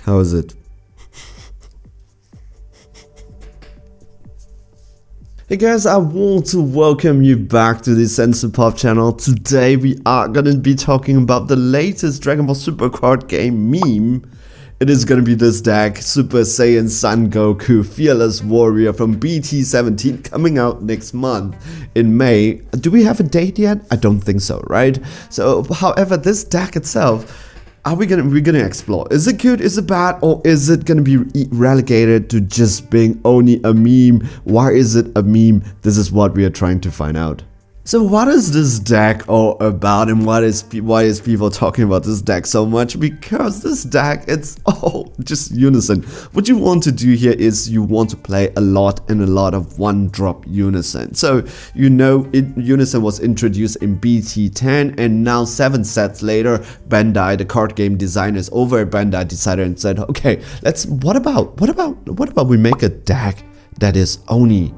How is it? Hey guys, I want to welcome you back to the Sensor Pop channel. Today we are gonna be talking about the latest Dragon Ball Super card game meme. It is gonna be this deck, Super Saiyan Son Goku Fearless Warrior from BT17, coming out next month in May. Do we have a date yet? I don't think so, right? So, however, this deck itself, we're gonna explore. Is it good? Is it bad? Or is it gonna be relegated to just being only a meme? Why is it a meme? This is what we are trying to find out. So what is this deck all about, and why is people talking about this deck so much? Because this deck, it's all just Unison. What you want to do here is you want to play a lot of one-drop Unison. So you know Unison was introduced in BT10, and now 7 sets later, Bandai, the card game designers over at Bandai, decided and said, okay, what about we make a deck that is only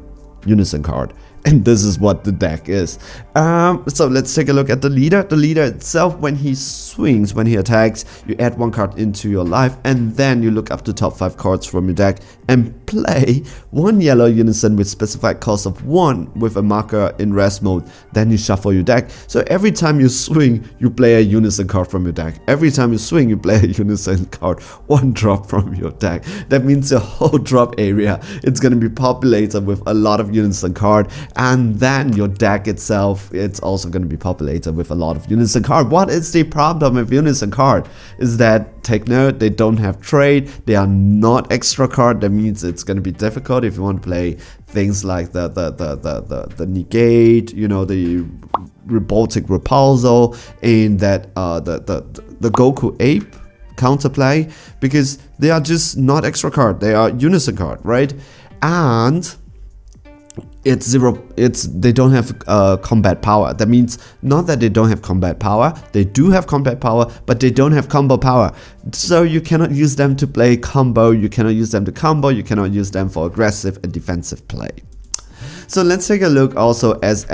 Unison card? And this is what the deck is. So let's take a look at the leader. The leader itself, when he swings, when he attacks, you add 1 card into your life, and then you look up the top 5 cards from your deck and play 1 yellow Unison with specified cost of 1 with a marker in rest mode. Then you shuffle your deck. So every time you swing, you play a Unison card from your deck. Every time you swing, you play a Unison card, 1 drop from your deck. That means the whole drop area, it's gonna be populated with a lot of Unison card. And then your deck itself, it's also going to be populated with a lot of Unison card. What is the problem with Unison card? Is that, take note, they don't have trade, they are not extra card. That means it's going to be difficult if you want to play things like the negate, you know, the robotic repulsal, and that the Goku ape counterplay, because they are just not extra card, they are Unison card, right? And they don't have combat power. That means not that they don't have combat power, they do have combat power, but they don't have combo power. So you cannot use them to play combo, you cannot use them to combo, you cannot use them for aggressive and defensive play. So let's take a look also as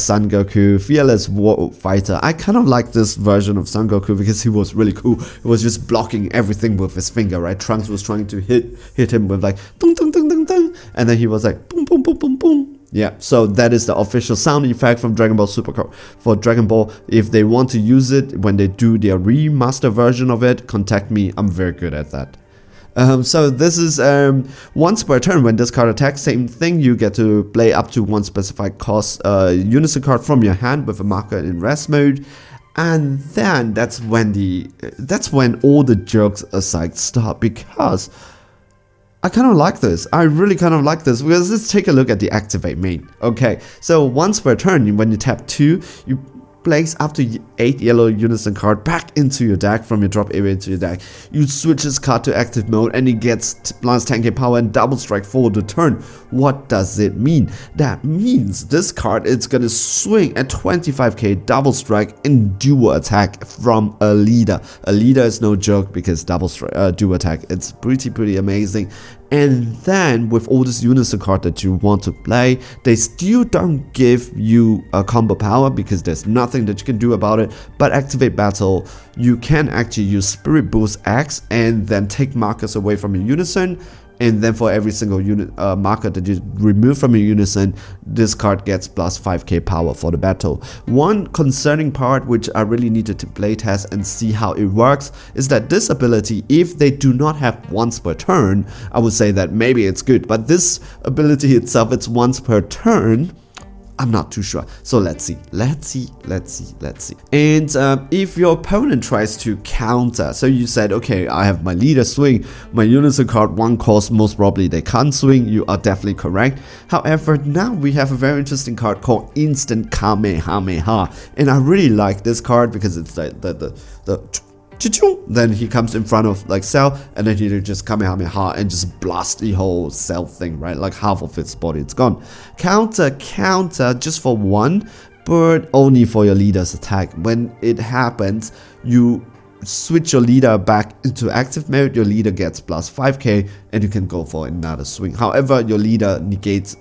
Son Goku, Fearless War Fighter. I kind of like this version of Son Goku because he was really cool. He was just blocking everything with his finger, right? Trunks was trying to hit him with like ding ding ding ding ding, and then he was like boom boom boom boom boom. Yeah, so that is the official sound effect from Dragon Ball Super for Dragon Ball. If they want to use it when they do their remaster version of it, contact me. I'm very good at that. So this is once per turn when this card attacks, same thing, you get to play up to 1 specified cost Unison card from your hand with a marker in rest mode. And then that's when all the jokes aside stop, because I kind of like this. I really kind of like this, because let's take a look at the activate main. Okay, so once per turn, when you tap 2, you place up to 8 yellow Unison card back into your deck from your drop area into your deck. You switch this card to active mode and it gets plus 10k power and double strike for the turn. What does it mean? That means this card, it's gonna swing at 25k double strike and dual attack from a leader. A leader is no joke, because double strike, dual attack, it's pretty amazing. And then with all this Unison card that you want to play, they still don't give you a combo power because there's nothing that you can do about it. But activate battle, you can actually use Spirit Boost X and then take markers away from your Unison. And then for every single marker that you remove from your Unison, this card gets plus 5k power for the battle. One concerning part, which I really needed to playtest and see how it works, is that this ability, if they do not have once per turn, I would say that maybe it's good. But this ability itself, it's once per turn. I'm not too sure. So let's see. And if your opponent tries to counter, so you said, okay, I have my leader swing, my Unison card 1 cost, most probably they can't swing. You are definitely correct. However, now we have a very interesting card called Instant Kamehameha, and I really like this card because it's the then he comes in front of like Cell, and then he just Kamehameha and just blast the whole Cell thing, right? Like half of its body, it's gone. Counter just for 1, but only for your leader's attack. When it happens, you switch your leader back into active mode, your leader gets plus 5k and you can go for another swing. However, your leader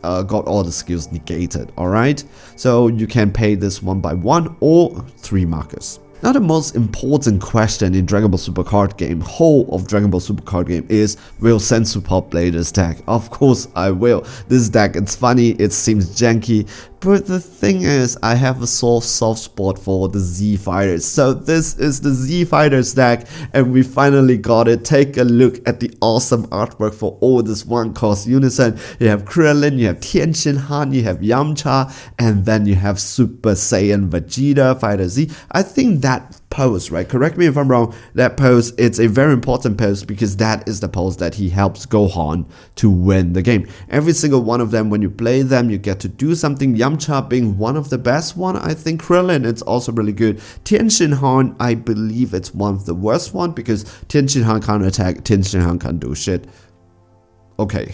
got all the skills negated, alright? So you can pay this 1 by 1 or 3 markers. Now the most important question in Dragon Ball Super card game, whole of Dragon Ball Super card game is, will Sensu Pop play this deck? Of course I will. This deck, it's funny, it seems janky, but the thing is, I have a soft spot for the Z Fighters. So this is the Z Fighters deck, and we finally got it. Take a look at the awesome artwork for all this one cost unison. You have Krillin, you have Tianjin Han, you have Yamcha, and then you have Super Saiyan Vegeta, Fighter Z. I think that pose, right? Correct me if I'm wrong. That pose, it's a very important pose because that is the pose that he helps Gohan to win the game. Every single one of them, when you play them, you get to do something. Yamcha being one of the best one. I think Krillin, it's also really good. Tianjin Han, I believe it's one of the worst one because Tianjin Han can't attack, Tianjin Han can't do shit. Okay.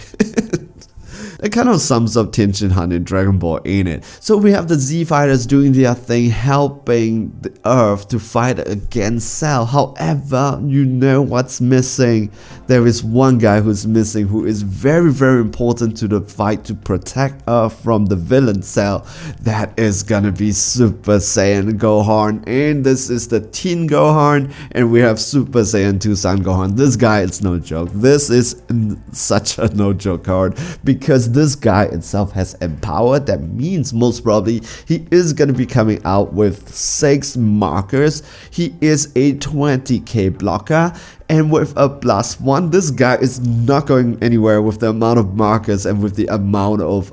It kind of sums up Tianjin Han in Dragon Ball, ain't it? So we have the Z Fighters doing their thing, helping the Earth to fight against Cell. However, you know what's missing. There is one guy who's missing who is very, very important to the fight to protect Earth from the villain Cell. That is gonna be Super Saiyan Gohan. And this is the Teen Gohan. And we have Super Saiyan 2 Son Gohan. This guy, it's no joke. This is such a no joke card because this guy itself has Empower. That means most probably he is going to be coming out with 6 markers. He is a 20k blocker, and with a +1, this guy is not going anywhere with the amount of markers and with the amount of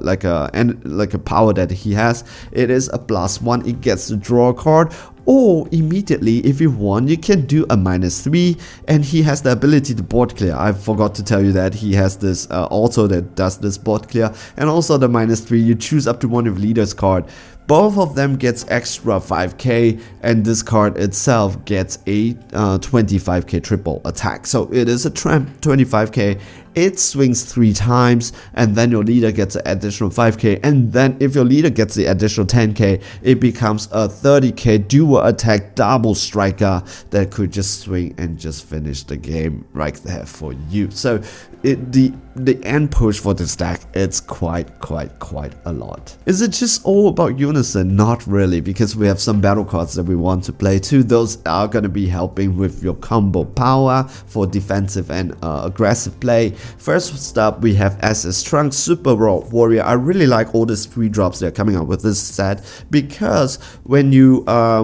like a power that he has. It is a +1. He gets to draw a card. Or immediately, if you want, you can do a -3, and he has the ability to board clear. I forgot to tell you that he has this auto that does this board clear, and also the -3. You choose up to one of leader's card. Both of them gets extra 5k, and this card itself gets a 25k triple attack. So it is a 25k. It swings 3 times, and then your leader gets an additional 5k, and then if your leader gets the additional 10k, it becomes a 30k dual attack double striker that could just swing and just finish the game right there for you. So the end push for this deck, it's quite a lot. Is it just all about unison? Not really, because we have some battle cards that we want to play too. Those are going to be helping with your combo power for defensive and aggressive play. First up, we have SS Trunks Super Road Warrior. I really like all these free drops that are coming out with this set, because when you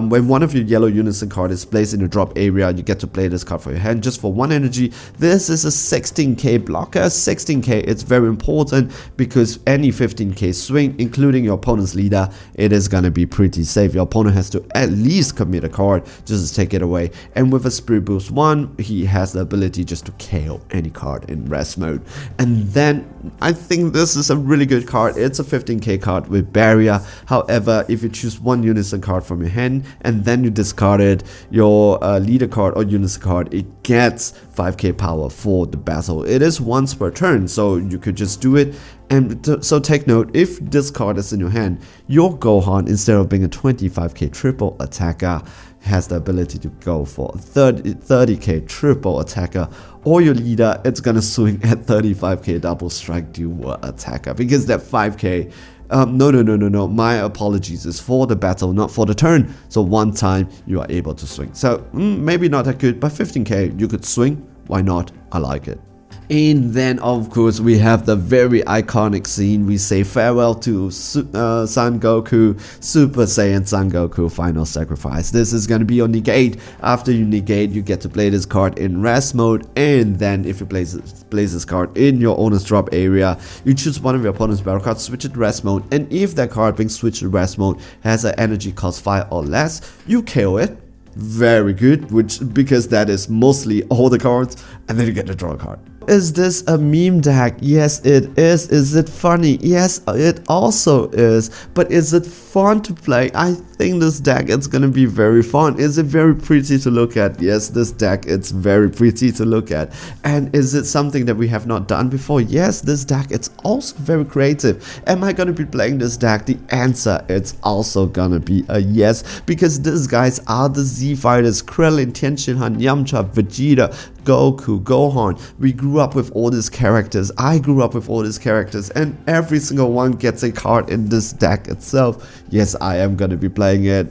when one of your yellow unison card is placed in the drop area, you get to play this card for your hand just for 1 energy. This is a 16k blocker. 16k, it's very important because any 15k swing, including your opponent's leader, it is gonna be pretty safe. Your opponent has to at least commit a card just to take it away. And with a Spirit Boost 1, he has the ability just to KO any card in rest mode. And then I think this is a really good card. It's a 15k card with barrier. However, if you choose one unison card from your hand and then you discard it, your leader card or unison card, it gets 5k power for the battle. It is once per turn, so you could just do it. And so take note, if this card is in your hand, your Gohan, instead of being a 25k triple attacker, has the ability to go for 30k triple attacker, or your leader, it's gonna swing at 35k double strike dual attacker, because that 5k, no, my apologies, is for the battle, not for the turn. So one time you are able to swing. So maybe not that good, but 15k you could swing. Why not? I like it. And then of course we have the very iconic scene. We say farewell to Son Goku, Super Saiyan Son Goku Final Sacrifice. This is going to be your negate. After you negate, you get to play this card in rest mode, and then if you place this card in your owner's drop area, you choose one of your opponent's battle cards, switch it to rest mode, and if that card being switched to rest mode has an energy cost 5 or less, you KO it. Very good, because that is mostly all the cards, and then you get to draw a card. Is this a meme deck? Yes, it is. Is it funny? Yes, it also is. But is it fun to play? I think this deck, it's gonna be very fun. Is it very pretty to look at? Yes, this deck, it's very pretty to look at. And is it something that we have not done before? Yes, this deck, it's also very creative. Am I gonna be playing this deck? The answer, it's also gonna be a yes, because these guys are the Z Fighters: Krillin, Tianjin Han, Yamcha, Vegeta, Goku, Gohan. We grew up with all these characters. I grew up with all these characters, and every single one gets a card in this deck itself. Yes, I am gonna be playing it.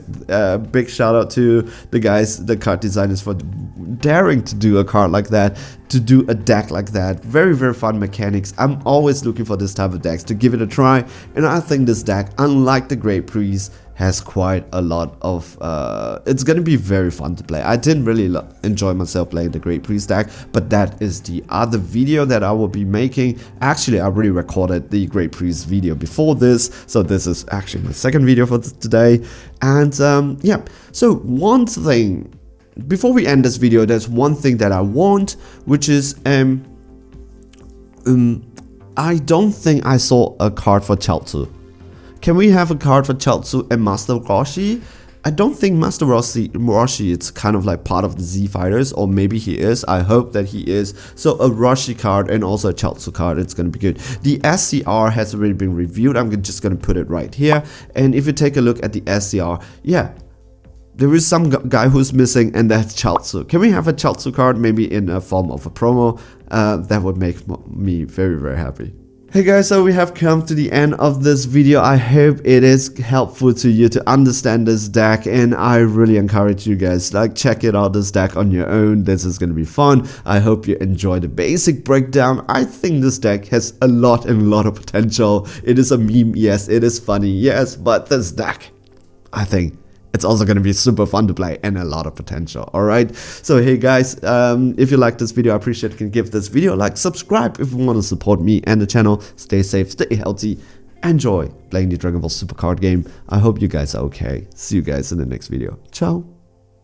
Big shout out to the guys, the card designers, for daring to do a card like that, to do a deck like that. Very, very fun mechanics. I'm always looking for this type of decks to give it a try, and I think this deck, unlike the Great Priest, has quite a lot of it's gonna be very fun to play. I didn't really enjoy myself playing the Great Priest deck, but that is the other video that I will be making. Actually, I already recorded the Great Priest video before this, so this is actually my second video for today. And yeah, so one thing before we end this video, there's one thing that I want, which is I don't think I saw a card for Chaozu. Can we have a card for Chaozu and Master Roshi? I don't think Master Roshi is kind of like part of the Z Fighters, or maybe he is. I hope that he is. So a Roshi card and also a Chaozu card, it's gonna be good. The SCR has already been reviewed. I'm just gonna put it right here. And if you take a look at the SCR, yeah, there is some guy who's missing, and that's Chaozu. Can we have a Chaozu card, maybe in a form of a promo? That would make me very, very happy. Hey guys, so we have come to the end of this video. I hope it is helpful to you to understand this deck, and I really encourage you guys, like, check it out, this deck on your own. This is gonna be fun. I hope you enjoy the basic breakdown. I think this deck has a lot of potential. It is a meme, yes, it is funny, yes, but this deck, I think it's also going to be super fun to play and a lot of potential. Alright, so hey guys, if you like this video, I appreciate you can give this video a like, subscribe if you want to support me and the channel. Stay safe, stay healthy, enjoy playing the Dragon Ball Super card game. I hope you guys are okay. See you guys in the next video. Ciao.